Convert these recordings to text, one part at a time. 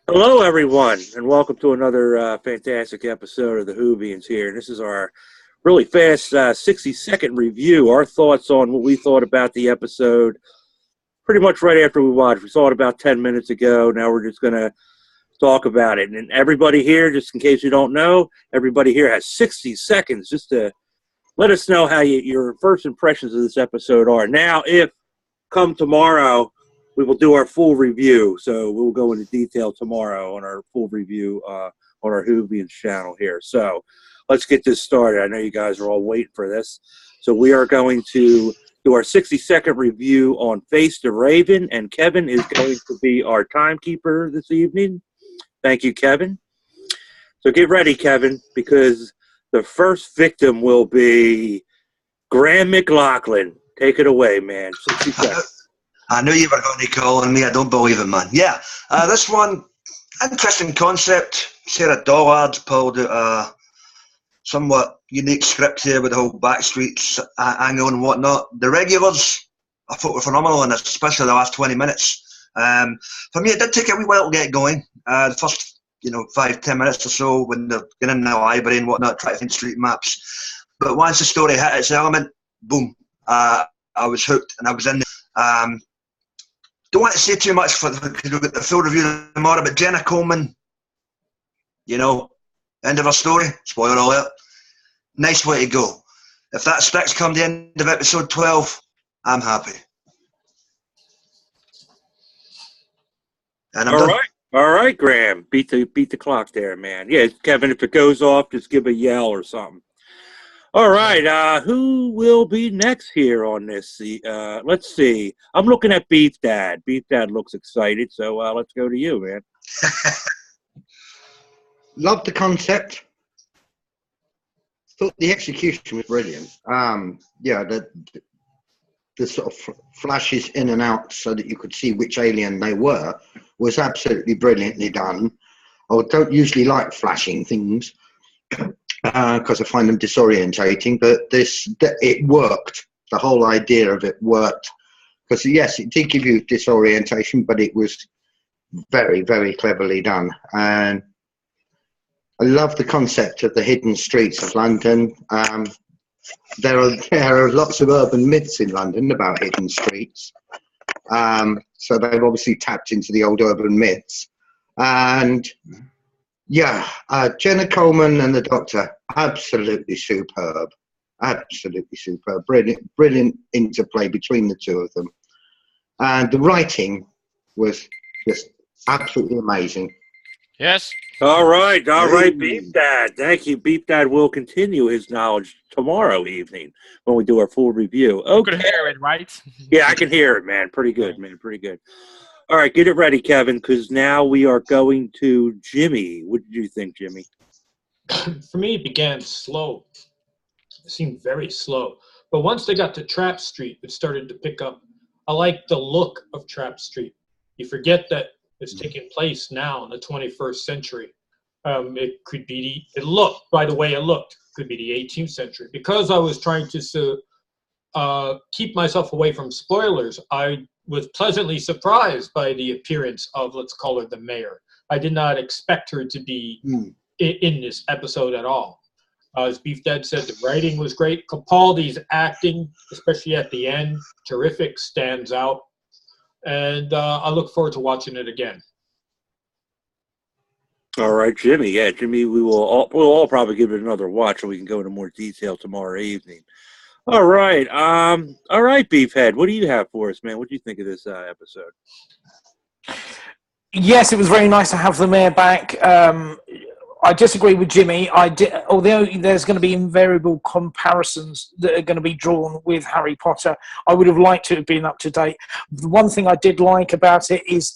Hello, everyone, and welcome to another fantastic episode of the Whovians here. This is our really fast 60-second review, our thoughts on what we thought about the episode pretty much right after we watched. We saw it about 10 minutes ago. Now we're just going to talk about it. And everybody here, just in case you don't know, everybody here has 60 seconds just to let us know how your first impressions of this episode are. Now, if come tomorrow, we will do our full review. So we'll go into detail tomorrow on our full review on our Whovians channel here. So let's get this started. I know you guys are all waiting for this. So we are going to do our 60-second review on Face the Raven, and Kevin is going to be our timekeeper this evening. Thank you, Kevin. So get ready, Kevin, because the first victim will be Graham McLaughlin. Take it away, man. 60 seconds. I knew you were going to call on me. I don't believe it, man. Yeah, this one, interesting concept. Sarah Dollard pulled out a somewhat unique script here with the whole Backstreets angle and whatnot. The regulars, I thought, were phenomenal in this, especially the last 20 minutes. For me, it did take a wee while to get going. The first, 5-10 minutes or so when they're getting in the library and whatnot, trying to find street maps. But once the story hit its element, boom, I was hooked and I was in there. Don't want to say too much because we've got the full review tomorrow, but Jenna Coleman, end of her story, spoiler alert, nice way to go. If that sticks come the end of episode 12, I'm happy. And I'm done. All right, Graham. Beat the clock there, man. Yeah, Kevin, if it goes off, just give a yell or something. All right, who will be next here on this? Let's see. I'm looking at Beef Dad. Beef Dad looks excited, so let's go to you, man. Loved the concept. Thought the execution was brilliant. The sort of flashes in and out so that you could see which alien they were was absolutely brilliantly done. I don't usually like flashing things because I find them disorientating, but it worked. The whole idea of it worked because yes, it did give you disorientation, but it was very, very cleverly done. And I love the concept of the hidden streets of London. There are lots of urban myths in London about hidden streets. So they've obviously tapped into the old urban myths. And yeah, Jenna Coleman and the Doctor, absolutely superb. Absolutely superb. Brilliant interplay between the two of them. And the writing was just absolutely amazing. Yes. All right, Beef Dad. Thank you. Beef Dad will continue his knowledge tomorrow evening when we do our full review. Okay. You could hear it, right? Yeah, I can hear it, man. Pretty good, man. Pretty good. All right, get it ready, Kevin, because now we are going to Jimmy. What did you think, Jimmy? For me, it began slow. It seemed very slow. But once they got to Trap Street, it started to pick up. I like the look of Trap Street. You forget that it's taking place now in the 21st century. It could be by the way it looked, could be the 18th century. Because I was trying to keep myself away from spoilers, I was pleasantly surprised by the appearance of, let's call her the mayor. I did not expect her to be in this episode at all. As Beef Dad said, the writing was great. Capaldi's acting, especially at the end, terrific, stands out. And I look forward to watching it again. All right, Jimmy. Yeah, Jimmy, we'll all probably give it another watch so we can go into more detail tomorrow evening. All right. All right, Beefhead. What do you have for us, man? What do you think of this episode? Yes, it was very nice to have the mayor back. I disagree with Jimmy. Although there's going to be invariable comparisons that are going to be drawn with Harry Potter, I would have liked to have been up to date. The one thing I did like about it is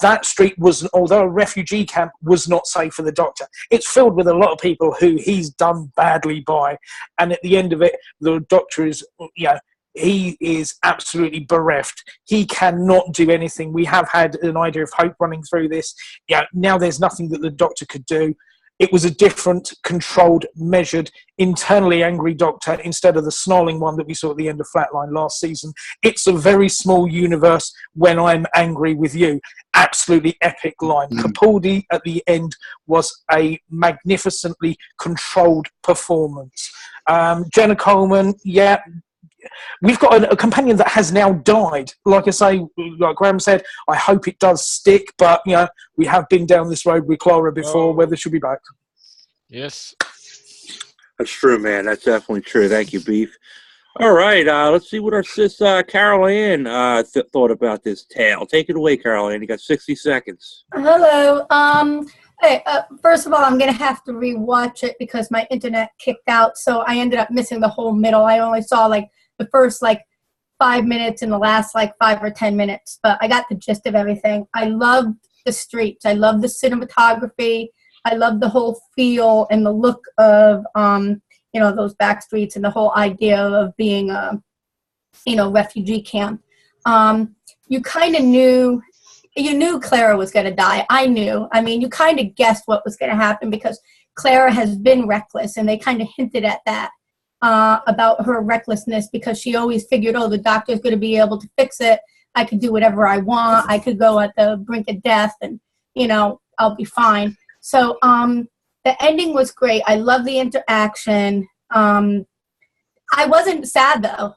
that street was, although a refugee camp, was not safe for the Doctor. It's filled with a lot of people who he's done badly by, and at the end of it, the Doctor is, he is absolutely bereft. He cannot do anything. We have had an idea of hope running through this. Now there's nothing that the Doctor could do. it was a different, controlled, measured, internally angry doctor instead of the snarling one that we saw at the end of Flatline last season. It's a very small universe when I'm angry with you. Absolutely epic line. Capaldi at the end was a magnificently controlled performance. Jenna Coleman, yeah. We've got a companion that has now died. Like I say, like Graham said, I hope it does stick, but we have been down this road with Clara before, whether she'll be back. Yes. That's true, man. That's definitely true. Thank you, Beef. All right, let's see what our sis Carol Ann thought about this tale. Take it away, Carol Ann. You got 60 seconds. Hello. Hey, first of all, I'm going to have to rewatch it because my internet kicked out, so I ended up missing the whole middle. I only saw, the first, 5 minutes and the last, 5 or 10 minutes, but I got the gist of everything. I loved the streets. I loved the cinematography. I loved the whole feel and the look of, those back streets and the whole idea of being a, refugee camp. You kind of knew Clara was going to die. I knew. I mean, you kind of guessed what was going to happen because Clara has been reckless, and they kind of hinted at that about her recklessness because she always figured, the doctor's going to be able to fix it. I could do whatever I want. I could go at the brink of death, and, I'll be fine. So the ending was great. I love the interaction. I wasn't sad, though.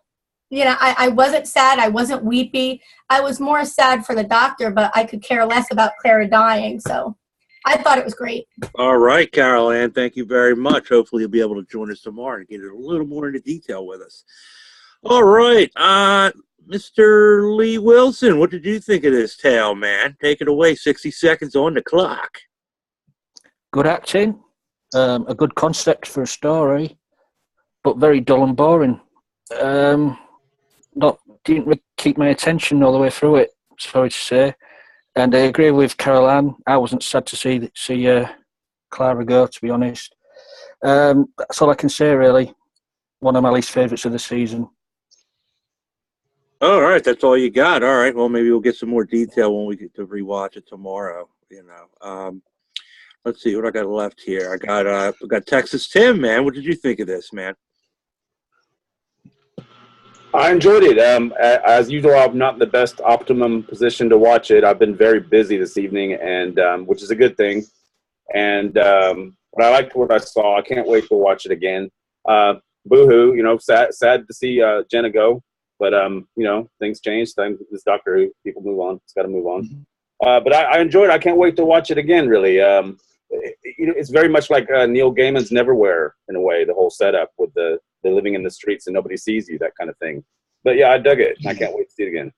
I wasn't sad. I wasn't weepy. I was more sad for the doctor, but I could care less about Clara dying. So I thought it was great. All right, Carol Ann, thank you very much. Hopefully you'll be able to join us tomorrow and get a little more into detail with us. All right, Mr. Lee Wilson, what did you think of this tale, man? Take it away, 60 seconds on the clock. Good acting, a good concept for a story, but very dull and boring. Didn't keep my attention all the way through it, sorry to say. And I agree with Carol Ann. I wasn't sad to see Clara go, to be honest. That's all I can say, really. One of my least favourites of the season. All right, that's all you got. All right, well, maybe we'll get some more detail when we get to rewatch it tomorrow. Let's see what I got left here. I got Texas Tim, man. What did you think of this, man? I enjoyed it. As usual, I'm not in the best optimum position to watch it. I've been very busy this evening, and which is a good thing. And but I liked what I saw. I can't wait to watch it again. Boo-hoo, sad to see Jenna go. But things change. This Doctor Who, people move on. It's got to move on. But I enjoyed it. I can't wait to watch it again. Really, it's very much like Neil Gaiman's Neverwhere in a way. The whole setup with the living in the streets and nobody sees you, that kind of thing. But yeah, I dug it. I can't wait to see it again.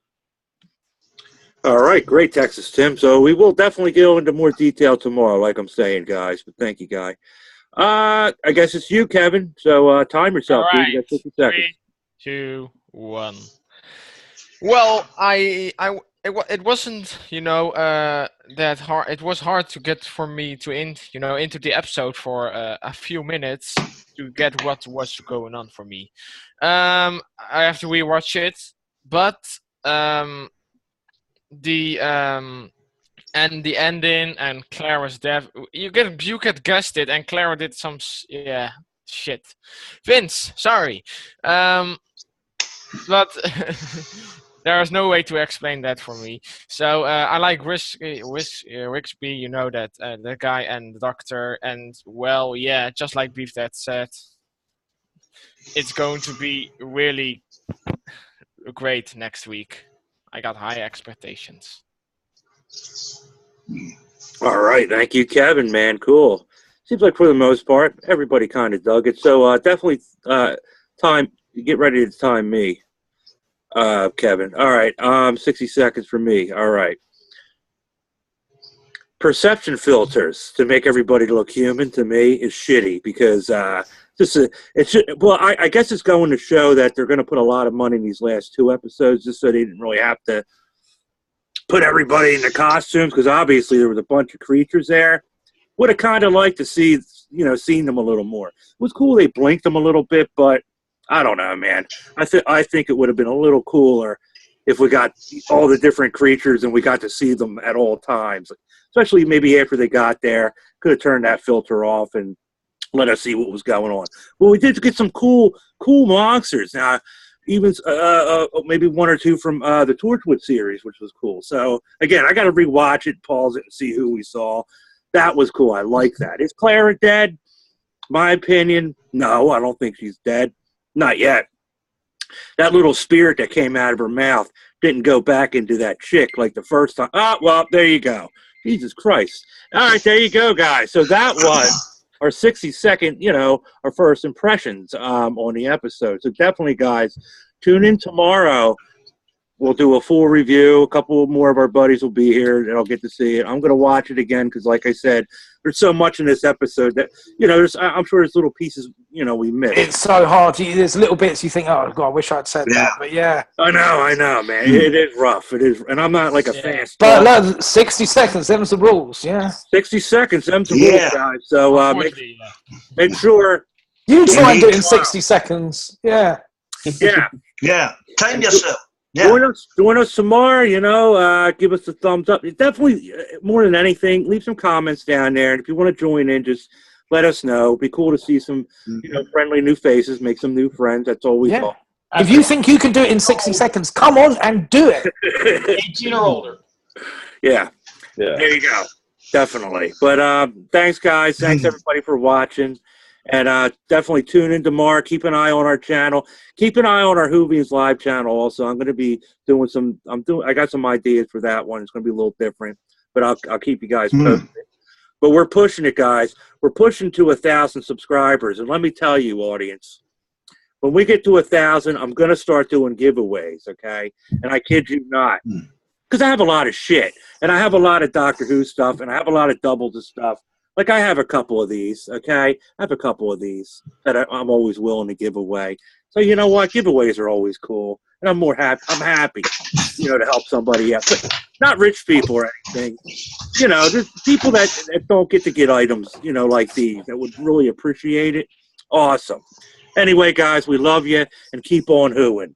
All right, great, Texas Tim. So we will definitely go into more detail tomorrow, like I'm saying, guys. But thank you, Guy. I guess it's you, Kevin. So time yourself. All right. You got 50 seconds. 3, 2, 1. Well, it wasn't that hard. It was hard to get for me to into the episode for a few minutes to get what was going on for me. I have to rewatch it, but the ending and Clara's death, you get guessed it, and Clara did some shit. Vince, sorry, but there is no way to explain that for me. So I like Rixby, that the guy and the doctor, and just like Beef that said, it's going to be really great next week. I got high expectations. All right, thank you, Kevin, man. Cool. Seems like for the most part, everybody kind of dug it. So definitely get ready to time me, Kevin. All right, 60 seconds for me. All right. Perception filters to make everybody look human, to me, is shitty because I guess it's going to show that they're going to put a lot of money in these last 2 episodes just so they didn't really have to put everybody in the costumes, because obviously there was a bunch of creatures there. Would have kind of liked to see, seen them a little more. It was cool they blinked them a little bit, but I don't know, man. I think it would have been a little cooler if we got all the different creatures and we got to see them at all times. Especially maybe after they got there, could have turned that filter off and let us see what was going on. Well, we did get some cool monsters. Now, even maybe one or two from the Torchwood series, which was cool. So again, I got to rewatch it, pause it, and see who we saw. That was cool. I like that. Is Clara dead? My opinion, no. I don't think she's dead. Not yet. That little spirit that came out of her mouth didn't go back into that chick like the first time. Oh, well, there you go. Jesus Christ. All right, there you go, guys. So that was our 60-second, our first impressions on the episode. So definitely, guys, tune in tomorrow. We'll do a full review. A couple more of our buddies will be here, and I'll get to see it. I'm going to watch it again because, like I said, there's so much in this episode that, I'm sure there's little pieces, we missed. It's so hard. There's little bits you think, oh, God, I wish I'd said that. But, yeah. I know, man. It is rough. It is. And I'm not like a fast But look, 60 seconds, them's the rules, yeah. 60 seconds, them's the rules, guys. So make sure. You try and do it in 60 seconds. Yeah. Yeah. Yeah. Time yourself. Yeah. Join us tomorrow, give us a thumbs up. Definitely, more than anything, leave some comments down there. And if you want to join in, just let us know. It'd be cool to see some, friendly new faces, make some new friends. That's always all. If you think you can do it in 60 seconds, come on and do it. 18 or older. Yeah. There you go. Definitely. But thanks, guys. Thanks, everybody, for watching. And definitely tune in tomorrow. Keep an eye on our channel. Keep an eye on our Whovians live channel also. I'm going to be doing I got some ideas for that one. It's going to be a little different, but I'll keep you guys posted. But we're pushing it, guys. We're pushing to 1,000 subscribers. And let me tell you, audience, when we get to 1,000, I'm going to start doing giveaways, okay? And I kid you not. Because I have a lot of shit. And I have a lot of Doctor Who stuff. And I have a lot of doubles of stuff. Like, I have a couple of these, okay? I have a couple of these that I'm always willing to give away. So, you know what? Giveaways are always cool. And I'm happy, to help somebody out. But not rich people or anything. Just people that don't get items, like these, that would really appreciate it. Awesome. Anyway, guys, we love you, and keep on hooing.